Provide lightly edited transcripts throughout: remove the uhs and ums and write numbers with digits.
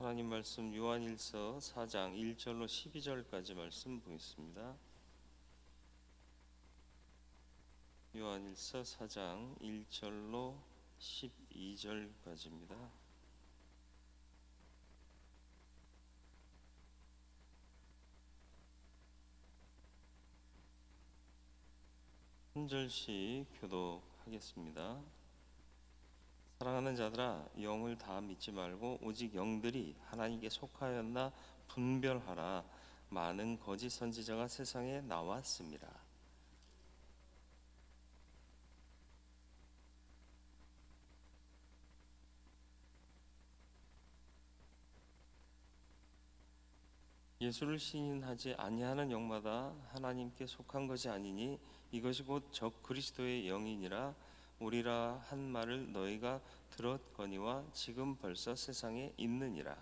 하나님 말씀 요한일서 4장 1절로 12절까지 말씀 보겠습니다. 요한일서 4장 1절로 12절까지입니다. 한 절씩 교독하겠습니다. 사랑하는 자들아, 영을 다 믿지 말고 오직 영들이 하나님께 속하였나 분별하라. 많은 거짓 선지자가 세상에 나왔습니다. 예수를 시인하지 아니하는 영마다 하나님께 속한 것이 아니니 이것이 곧 적 그리스도의 영이니라. 우리라 한 말을 너희가 들었거니와 지금 벌써 세상에 있느니라.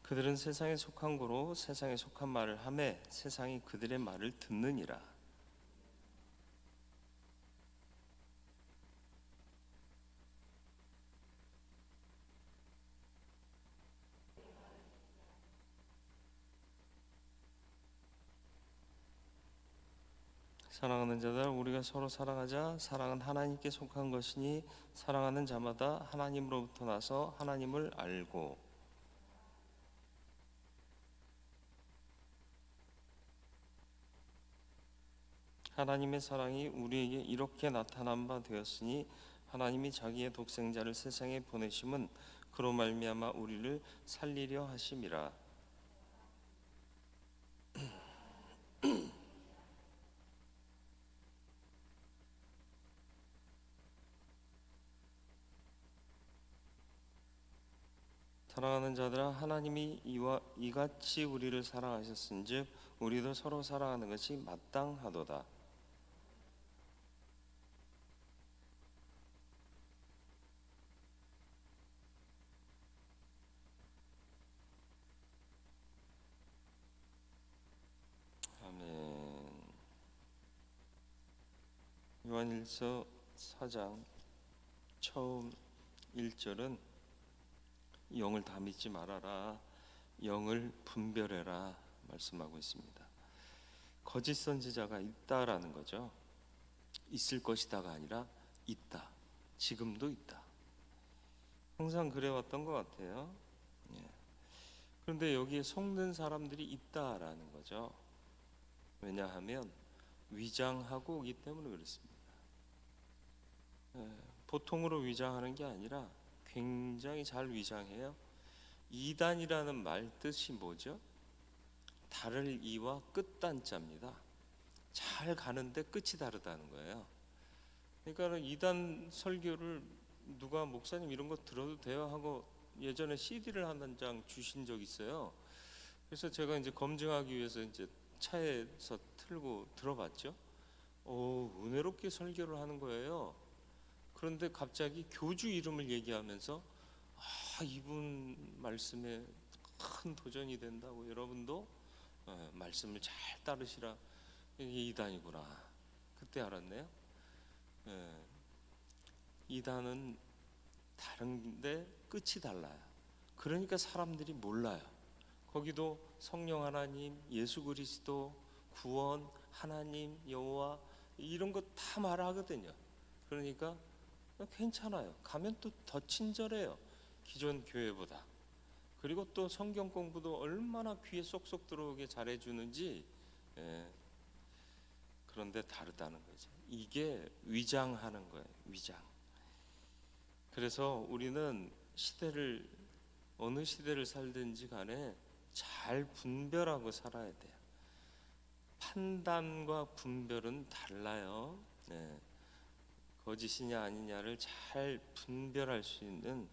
그들은 세상에 속한 거로 세상에 속한 말을 하매 세상이 그들의 말을 듣느니라. 사랑하는 자들, 우리가 서로 사랑하자. 사랑은 하나님께 속한 것이니 사랑하는 자마다 하나님으로부터 나서 하나님을 알고, 하나님의 사랑이 우리에게 이렇게 나타난 바 되었으니 하나님이 자기의 독생자를 세상에 보내심은 그로 말미암아 우리를 살리려 하심이라. 사랑하는 자들아, 하나님이 이같이 우리를 사랑하셨은즉 우리도 서로 사랑하는 것이 마땅하도다. 아멘. 요한일서 4장 처음 1절은 영을 다 믿지 말아라, 영을 분별해라 말씀하고 있습니다. 거짓 선지자가 있다라는 거죠. 있을 것이다가 아니라 있다. 지금도 있다. 항상 그래왔던 것 같아요. 그런데 여기에 속는 사람들이 있다라는 거죠. 왜냐하면 위장하고 오기 때문에 그렇습니다. 보통으로 위장하는 게 아니라 굉장히 잘 위장해요. 이단이라는 말 뜻이 뭐죠? 다를 이와 끝단자입니다. 잘 가는데 끝이 다르다는 거예요. 그러니까 이단 설교를 누가 목사님 이런 거 들어도 돼요 하고 예전에 CD를 한 장 주신 적 있어요. 그래서 제가 이제 검증하기 위해서 이제 차에서 틀고 들어봤죠. 은혜롭게 설교를 하는 거예요. 그런데 갑자기 교주 이름을 얘기하면서 이분 말씀에 큰 도전이 된다고, 여러분도 말씀을 잘 따르시라. 이게 이단이구나. 그때 알았네요. 이단은 다른데 끝이 달라요. 그러니까 사람들이 몰라요. 거기도 성령 하나님, 예수 그리스도, 구원, 하나님, 여호와 이런 거 다 말하거든요. 그러니까 괜찮아요. 가면 또 더 친절해요. 기존 교회보다. 그리고 또 성경 공부도 얼마나 귀에 쏙쏙 들어오게 잘해주는지. 그런데 다르다는 거죠. 이게 위장하는 거예요. 위장. 그래서 우리는 어느 시대를 살든지 간에 잘 분별하고 살아야 돼요. 판단과 분별은 달라요. 거짓이냐 아니냐를 잘 분별할 수 있는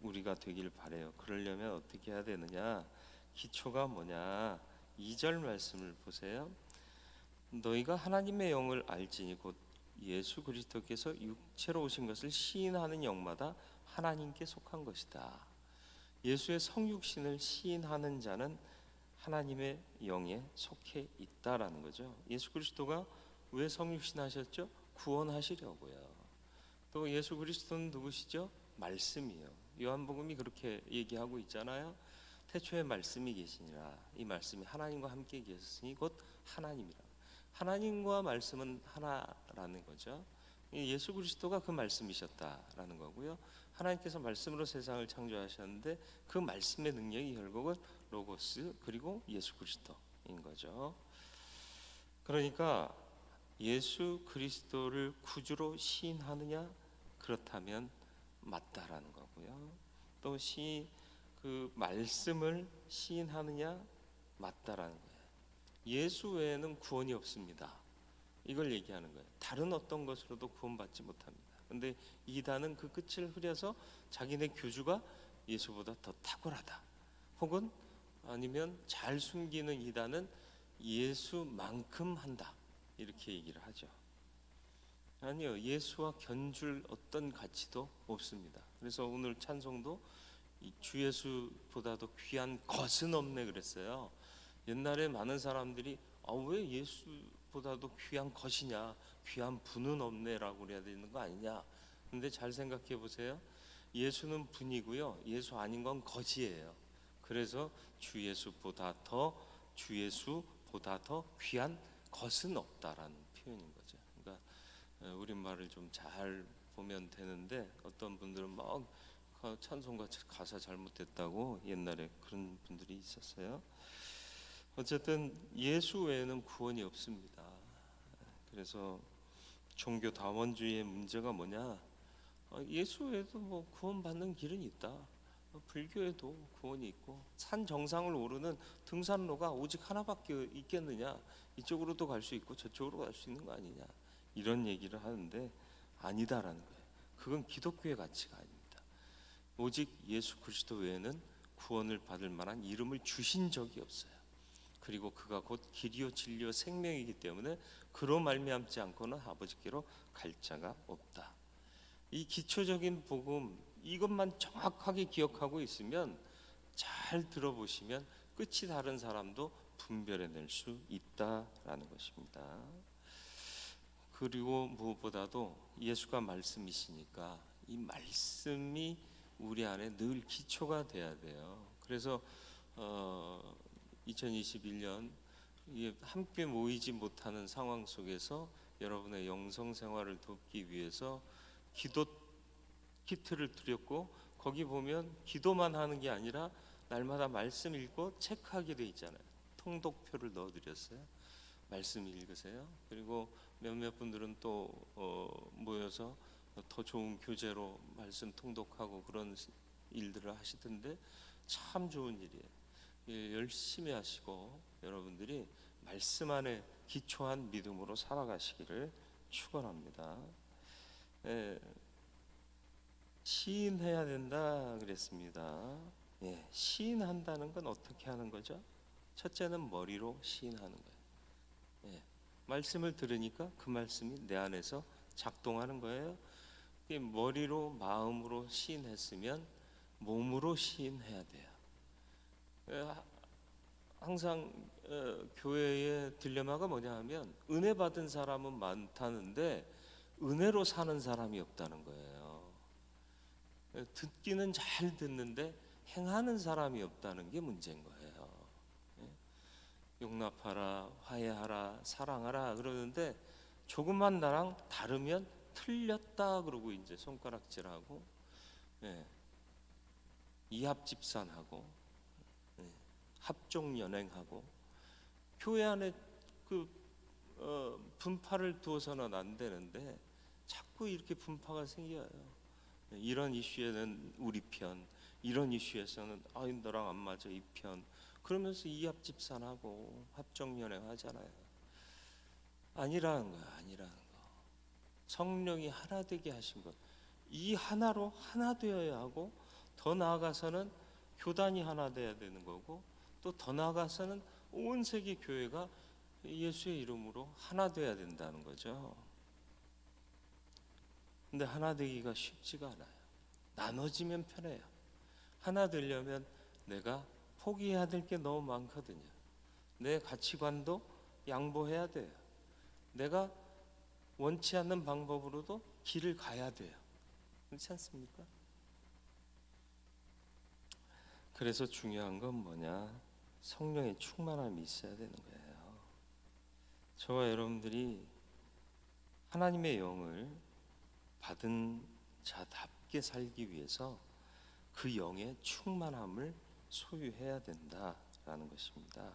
우리가 되길 바래요. 그러려면 어떻게 해야 되느냐? 기초가 뭐냐? 2절 말씀을 보세요. 너희가 하나님의 영을 알지니 곧 예수 그리스도께서 육체로 오신 것을 시인하는 영마다 하나님께 속한 것이다. 예수의 성육신을 시인하는 자는 하나님의 영에 속해 있다라는 거죠. 예수 그리스도가 왜 성육신하셨죠? 구원하시려고요. 또 예수 그리스도는 누구시죠? 말씀이요. 요한복음이 그렇게 얘기하고 있잖아요. 태초에 말씀이 계시니라. 이 말씀이 하나님과 함께 계셨으니 곧 하나님이라. 하나님과 말씀은 하나라는 거죠. 예수 그리스도가 그 말씀이셨다라는 거고요. 하나님께서 말씀으로 세상을 창조하셨는데 그 말씀의 능력이 결국은 로고스 그리고 예수 그리스도인 거죠. 그러니까 예수 그리스도를 구주로 시인하느냐? 그렇다면 맞다라는 거고요. 또 그 말씀을 시인하느냐? 맞다라는 거예요. 예수 외에는 구원이 없습니다. 이걸 얘기하는 거예요. 다른 어떤 것으로도 구원받지 못합니다. 근데 이단은 그 끝을 흐려서 자기네 교주가 예수보다 더 탁월하다, 혹은 아니면 잘 숨기는 이단은 예수만큼 한다, 이렇게 얘기를 하죠. 아니요, 예수와 견줄 어떤 가치도 없습니다. 그래서 오늘 찬송도 주 예수보다도 귀한 것은 없네 그랬어요. 옛날에 많은 사람들이 왜 예수보다도 귀한 것이냐, 귀한 분은 없네라고 그래야 되는 거 아니냐. 근데 잘 생각해 보세요. 예수는 분이고요, 예수 아닌 건 것이에요. 그래서 주 예수보다 더 귀한 것은 없다라는 표현인 거죠. 그러니까 우리말을 좀 잘 보면 되는데, 어떤 분들은 막 찬송가 가사 잘못됐다고 옛날에 그런 분들이 있었어요. 어쨌든 예수 외에는 구원이 없습니다. 그래서 종교 다원주의의 문제가 뭐냐? 예수 외에도 뭐 구원받는 길은 있다. 불교에도 구원이 있고, 산 정상을 오르는 등산로가 오직 하나밖에 있겠느냐? 이쪽으로도 갈 수 있고 저쪽으로 갈 수 있는 거 아니냐? 이런 얘기를 하는데 아니다라는 거예요. 그건 기독교의 가치가 아닙니다. 오직 예수 그리스도 외에는 구원을 받을 만한 이름을 주신 적이 없어요. 그리고 그가 곧 길이요 진리요 생명이기 때문에 그로 말미암지 않고는 아버지께로 갈 자가 없다. 이 기초적인 복음, 이것만 정확하게 기억하고 있으면, 잘 들어보시면 끝이 다른 사람도 분별해낼 수 있다라는 것입니다. 그리고 무엇보다도 예수가 말씀이시니까 이 말씀이 우리 안에 늘 기초가 돼야 돼요. 그래서 2021년 함께 모이지 못하는 상황 속에서 여러분의 영성 생활을 돕기 위해서 기도 키트를 드렸고, 거기 보면 기도만 하는 게 아니라 날마다 말씀 읽고 체크하게 돼 있잖아요. 통독표를 넣어드렸어요. 말씀 읽으세요. 그리고 몇몇 분들은 또 모여서 더 좋은 교재로 말씀 통독하고 그런 일들을 하시던데 참 좋은 일이에요. 열심히 하시고 여러분들이 말씀 안에 기초한 믿음으로 살아가시기를 축원합니다. 시인해야 된다 그랬습니다. 시인한다는 건 어떻게 하는 거죠? 첫째는 머리로 시인하는 거예요. 말씀을 들으니까 그 말씀이 내 안에서 작동하는 거예요. 머리로 마음으로 시인했으면 몸으로 시인해야 돼요. 항상 교회의 딜레마가 뭐냐 하면, 은혜 받은 사람은 많다는데 은혜로 사는 사람이 없다는 거예요. 듣기는 잘 듣는데 행하는 사람이 없다는 게 문제인 거예요. 용납하라, 화해하라, 사랑하라 그러는데 조금만 나랑 다르면 틀렸다 그러고 이제 손가락질하고, 이합집산하고, 합종연행하고, 교회 안에 그 분파를 두어서는 안 되는데 자꾸 이렇게 분파가 생겨요. 이런 이슈에는 우리 편, 이런 이슈에서는 너랑 안 맞아 이 편, 그러면서 이합집산하고 합종연행하잖아요. 아니라는 거야, 아니라는 거. 성령이 하나 되게 하신 것, 이 하나로 하나 되어야 하고, 더 나아가서는 교단이 하나 되어야 되는 거고, 또 더 나아가서는 온 세계 교회가 예수의 이름으로 하나 되어야 된다는 거죠. 근데 하나 되기가 쉽지가 않아요. 나눠지면 편해요. 하나 되려면 내가 포기해야 될 게 너무 많거든요. 내 가치관도 양보해야 돼요. 내가 원치 않는 방법으로도 길을 가야 돼요. 그렇지 않습니까? 그래서 중요한 건 뭐냐? 성령의 충만함이 있어야 되는 거예요. 저와 여러분들이 하나님의 영을 받은 자답게 살기 위해서 그 영의 충만함을 소유해야 된다라는 것입니다.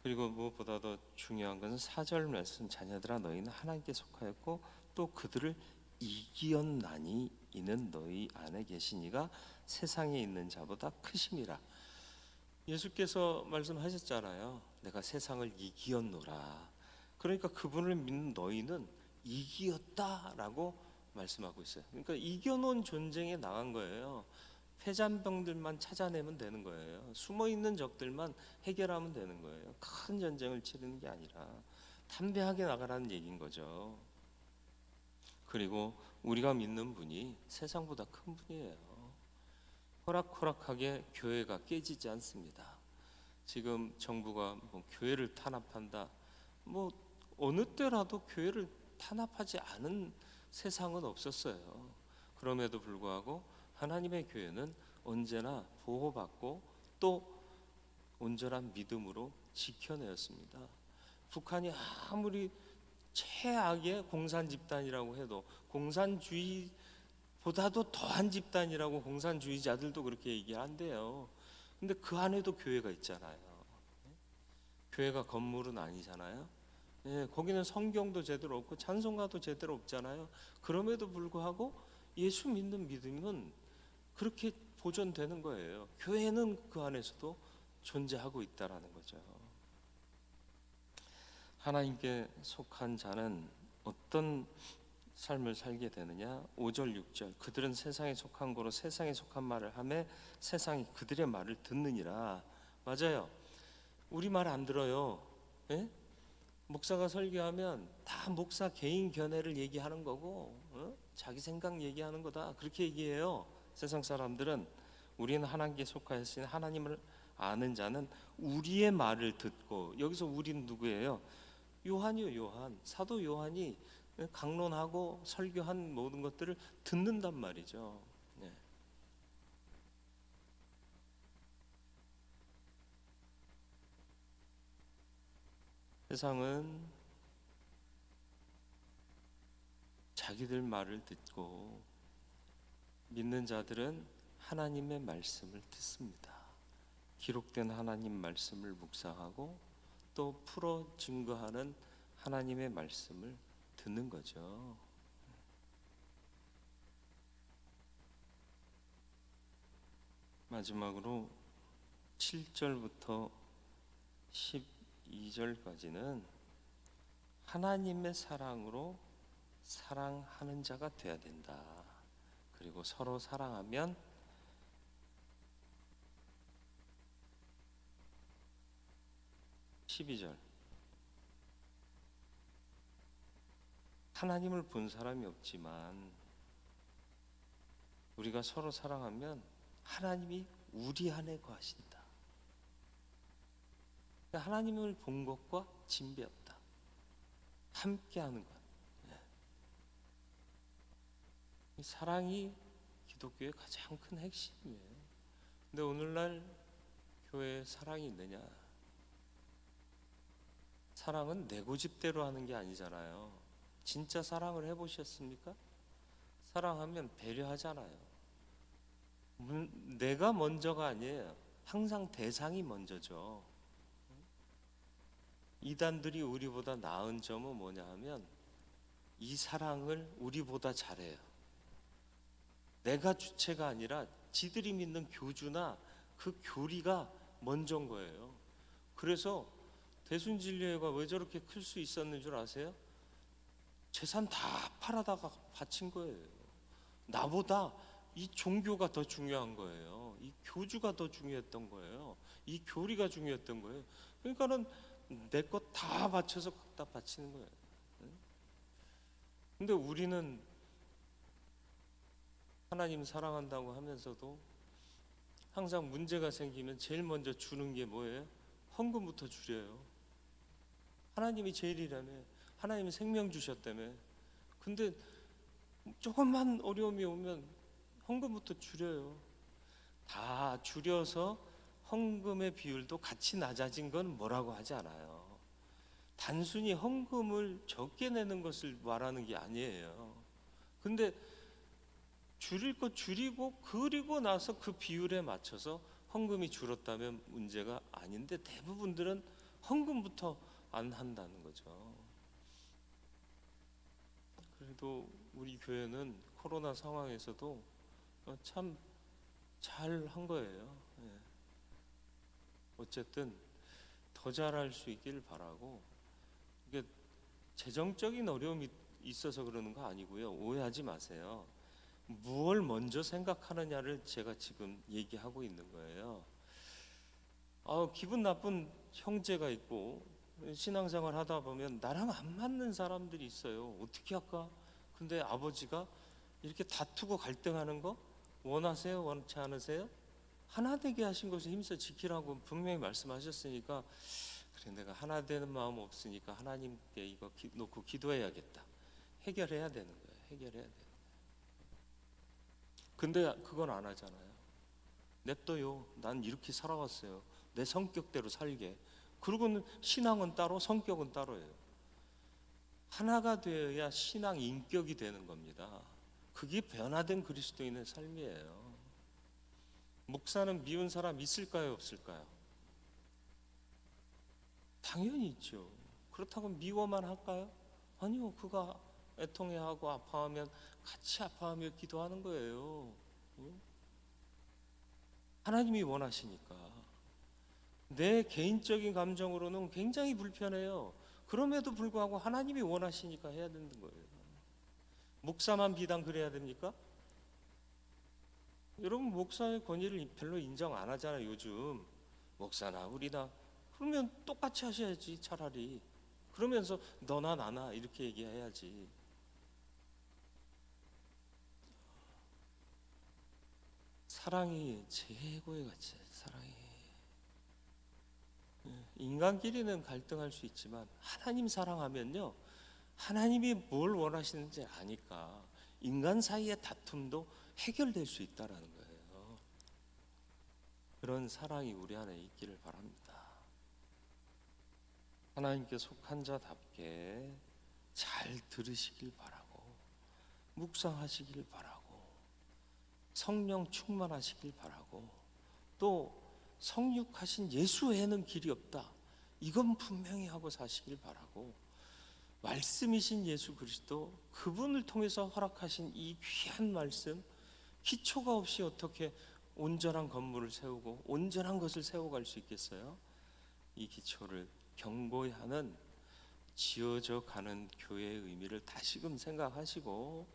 그리고 무엇보다도 중요한 것은 4절 말씀, 자녀들아 너희는 하나님께 속하였고 또 그들을 이기었나니 이는 너희 안에 계시니가 세상에 있는 자보다 크심이라. 예수께서 말씀하셨잖아요. 내가 세상을 이기었노라. 그러니까 그분을 믿는 너희는 이기었다라고 말씀하고 있어요. 그러니까 이겨놓은 전쟁에 나간 거예요. 패잔병들만 찾아내면 되는 거예요. 숨어있는 적들만 해결하면 되는 거예요. 큰 전쟁을 치르는 게 아니라 담대하게 나가라는 얘기인 거죠. 그리고 우리가 믿는 분이 세상보다 큰 분이에요. 호락호락하게 교회가 깨지지 않습니다. 지금 정부가 뭐 교회를 탄압한다, 뭐 어느 때라도 교회를 탄압하지 않은 세상은 없었어요. 그럼에도 불구하고 하나님의 교회는 언제나 보호받고 또 온전한 믿음으로 지켜내었습니다. 북한이 아무리 최악의 공산 집단이라고 해도 공산주의보다도 더한 집단이라고 공산주의자들도 그렇게 얘기한대요. 근데 그 안에도 교회가 있잖아요. 교회가 건물은 아니잖아요. 예, 거기는 성경도 제대로 없고 찬송가도 제대로 없잖아요. 그럼에도 불구하고 예수 믿는 믿음은 그렇게 보존되는 거예요. 교회는 그 안에서도 존재하고 있다라는 거죠. 하나님께 속한 자는 어떤 삶을 살게 되느냐? 5절 6절 그들은 세상에 속한 거로 세상에 속한 말을 하매 세상이 그들의 말을 듣느니라. 맞아요. 우리 말 안 들어요. 예? 목사가 설교하면 다 목사 개인 견해를 얘기하는 거고 자기 생각 얘기하는 거다 그렇게 얘기해요. 세상 사람들은. 우리는 하나님께 속하였으니 하나님을 아는 자는 우리의 말을 듣고, 여기서 우리는 누구예요? 요한이요. 요한, 사도 요한이 강론하고 설교한 모든 것들을 듣는단 말이죠. 네. 세상은 자기들 말을 듣고 믿는 자들은 하나님의 말씀을 듣습니다. 기록된 하나님 말씀을 묵상하고 또 풀어 증거하는 하나님의 말씀을 듣는 거죠. 마지막으로 7절부터 12절까지는 하나님의 사랑으로 사랑하는 자가 되어야 된다. 그리고 서로 사랑하면 12절 하나님을 본 사람이 없지만 우리가 서로 사랑하면 하나님이 우리 안에 거하신다. 하나님을 본 것과 진배 없다. 함께하는 것. 사랑이 기독교의 가장 큰 핵심이에요. 근데 오늘날 교회에 사랑이 있느냐? 사랑은 내 고집대로 하는 게 아니잖아요. 진짜 사랑을 해보셨습니까? 사랑하면 배려하잖아요. 내가 먼저가 아니에요. 항상 대상이 먼저죠. 이단들이 우리보다 나은 점은 뭐냐 하면 이 사랑을 우리보다 잘해요. 내가 주체가 아니라 지들이 믿는 교주나 그 교리가 먼저인 거예요. 그래서 대순진리회가 왜 저렇게 클 수 있었는 줄 아세요? 재산 다 팔아다가 바친 거예요. 나보다 이 종교가 더 중요한 거예요. 이 교주가 더 중요했던 거예요. 이 교리가 중요했던 거예요. 그러니까는 내 것 다 바쳐서 갖다 바치는 거예요. 근데 우리는 하나님 사랑한다고 하면서도 항상 문제가 생기면 제일 먼저 주는 게 뭐예요? 헌금부터 줄여요. 하나님이 제일이라며, 하나님이 생명 주셨다며. 근데 조금만 어려움이 오면 헌금부터 줄여요. 다 줄여서 헌금의 비율도 같이 낮아진 건 뭐라고 하지 않아요. 단순히 헌금을 적게 내는 것을 말하는 게 아니에요. 근데 줄일 거 줄이고 그리고 나서 그 비율에 맞춰서 헌금이 줄었다면 문제가 아닌데, 대부분들은 헌금부터 안 한다는 거죠. 그래도 우리 교회는 코로나 상황에서도 참 잘 한 거예요. 예. 어쨌든 더 잘할 수 있기를 바라고, 이게 재정적인 어려움이 있어서 그러는 거 아니고요. 오해하지 마세요. 무엇을 먼저 생각하느냐를 제가 지금 얘기하고 있는 거예요. 기분 나쁜 형제가 있고 신앙생활 하다 보면 나랑 안 맞는 사람들이 있어요. 어떻게 할까? 근데 아버지가 이렇게 다투고 갈등하는 거 원하세요? 원치 않으세요? 하나 되게 하신 것을 힘써 지키라고 분명히 말씀하셨으니까, 그래 내가 하나 되는 마음 없으니까 하나님께 이거 놓고 기도해야겠다. 해결해야 되는 거예요. 해결해야 돼. 근데 그건 안 하잖아요. 냅둬요. 난 이렇게 살아왔어요. 내 성격대로 살게. 그리고는 신앙은 따로, 성격은 따로예요. 하나가 되어야 신앙 인격이 되는 겁니다. 그게 변화된 그리스도인의 삶이에요. 목사는 미운 사람 있을까요, 없을까요? 당연히 있죠. 그렇다고 미워만 할까요? 아니요. 그가 애통해하고 아파하면 같이 아파하며 기도하는 거예요. 하나님이 원하시니까. 내 개인적인 감정으로는 굉장히 불편해요. 그럼에도 불구하고 하나님이 원하시니까 해야 되는 거예요. 목사만 비단 그래야 됩니까? 여러분, 목사의 권위를 별로 인정 안 하잖아요, 요즘. 목사나 우리나. 그러면 똑같이 하셔야지, 차라리. 그러면서 너나 나나 이렇게 얘기해야지. 사랑이 최고의 가치예요. 사랑이. 인간끼리는 갈등할 수 있지만 하나님 사랑하면요, 하나님이 뭘 원하시는지 아니까 인간 사이의 다툼도 해결될 수 있다라는 거예요. 그런 사랑이 우리 안에 있기를 바랍니다. 하나님께 속한 자답게 잘 들으시길 바라고, 묵상하시길 바라고, 성령 충만하시길 바라고, 또 성육하신 예수 외에는 길이 없다, 이건 분명히 하고 사시길 바라고, 말씀이신 예수 그리스도, 그분을 통해서 허락하신 이 귀한 말씀, 기초가 없이 어떻게 온전한 건물을 세우고 온전한 것을 세워갈 수 있겠어요? 이 기초를 견고히 하는, 지어져 가는 교회의 의미를 다시금 생각하시고,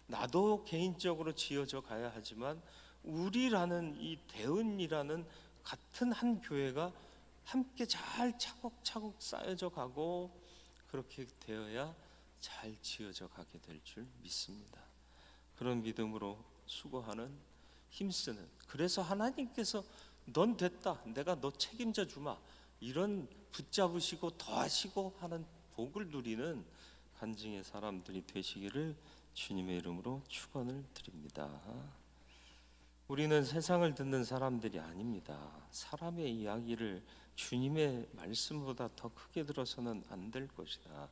나도 개인적으로 지어져 가야 하지만 우리라는 이 대은이라는 같은 한 교회가 함께 잘 차곡차곡 쌓여져 가고, 그렇게 되어야 잘 지어져 가게 될 줄 믿습니다. 그런 믿음으로 수고하는, 힘쓰는, 그래서 하나님께서 넌 됐다, 내가 너 책임져 주마, 이런 붙잡으시고 더하시고 하는 복을 누리는 간증의 사람들이 되시기를 주님의 이름으로 축원을 드립니다. 우리는 세상을 듣는 사람들이 아닙니다. 사람의 이야기를 주님의 말씀보다 더 크게 들어서는 안 될 것이다.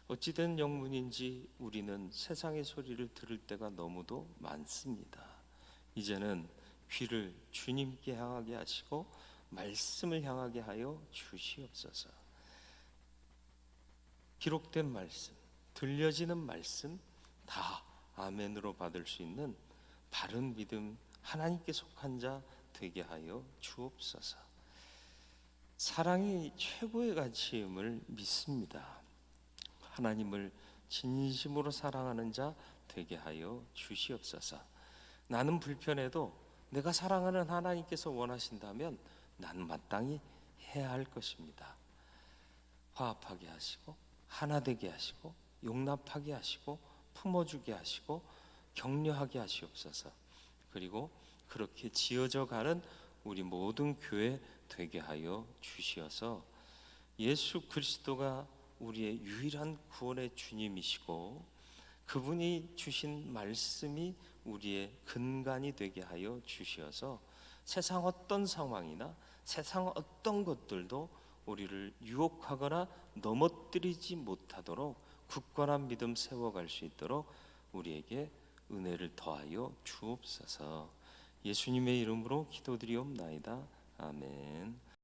어찌된 영문인지 우리는 세상의 소리를 들을 때가 너무도 많습니다. 이제는 귀를 주님께 향하게 하시고 말씀을 향하게 하여 주시옵소서. 기록된 말씀, 들려지는 말씀 다 아멘으로 받을 수 있는 바른 믿음, 하나님께 속한 자 되게 하여 주옵소서. 사랑이 최고의 가치임을 믿습니다. 하나님을 진심으로 사랑하는 자 되게 하여 주시옵소서. 나는 불편해도 내가 사랑하는 하나님께서 원하신다면 나는 마땅히 해야 할 것입니다. 화합하게 하시고, 하나 되게 하시고, 용납하게 하시고, 품어주게 하시고, 격려하게 하시옵소서. 그리고 그렇게 지어져 가는 우리 모든 교회 되게 하여 주시어서 예수 그리스도가 우리의 유일한 구원의 주님이시고 그분이 주신 말씀이 우리의 근간이 되게 하여 주시어서 세상 어떤 상황이나 세상 어떤 것들도 우리를 유혹하거나 넘어뜨리지 못하도록 굳건한 믿음 세워갈 수 있도록 우리에게 은혜를 더하여 주옵소서. 예수님의 이름으로 기도드리옵나이다. 아멘.